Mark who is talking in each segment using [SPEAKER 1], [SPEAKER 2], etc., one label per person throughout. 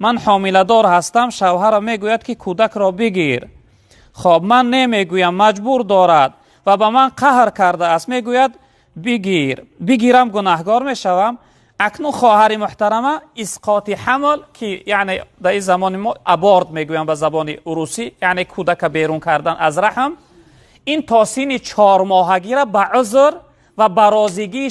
[SPEAKER 1] من حامله‌دار هستم، شوهرم میگوید که کودک را بگیر. خب من نمیگویم، مجبور دارد و به من قهر کرده است، میگوید بگیرم گناهگار میشوم. اکنون خواهر محترمه اسقاط حمل که یعنی در این زمان ما ابورت میگویم به زبان روسی، یعنی کودک بیرون کردن از رحم، این تا سن 4 ماهگی را به عذر و برازیگی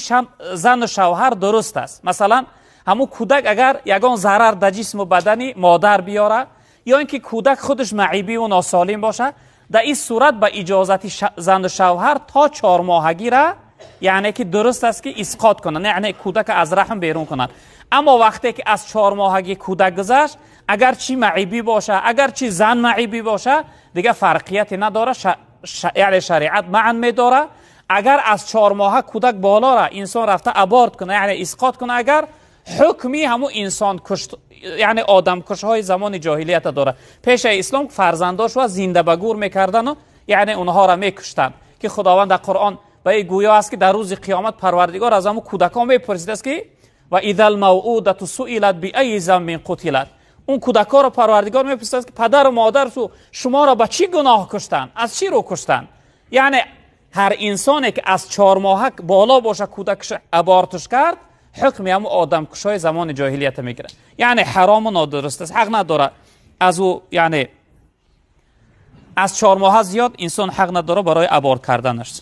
[SPEAKER 1] زن و شوهر درست است. مثلا همون کودک اگر یگان ضرر در جسم و بدنی مادر بیاره یا اینکه کودک خودش معیبی و ناسالم باشه، در این صورت به اجازت زن و شوهر تا 4 ماهگی را یعنی که درست است که اسقاط کنن، یعنی کودک از رحم بیرون کنن. اما وقتی که از 4 ماهگی کودک گذشت، اگر چی معیبی باشه اگر چی زن معیبی باشه دیگه فرقیت نداره، یعنی شریعت معن میداره. اگر از 4 ماه کودک بالا را انسان رفته ابورت کنه یعنی اسقاط کنه، اگر حکمی همون انسان کشت یعنی آدم کشهای زمان جاهلیت داره. پیش اسلام فرزنداش و زنده به گور میکردن و یعنی اونها را میکشتن که خداوند در قرآن به گویا است که در روز قیامت پروردگار از همون کودکان میپرسید است که و اذا الموءودة سئلت بأی ذنب قتلت، اون کودکان را پروردگار میپرسید که پدر و مادر شما را به چی گناه کشتن، از چی رو کشتن. یعنی هر انسانی که از 4 ماه بالا باشه کودکش ابورتش کرد، حکم هم آدم کشای زمان جاهلیت میگیره، یعنی حرام و نادرست است، حق نداره از او، یعنی از 4 ماه زیاد انسان حق نداره برای ابورت کردنش.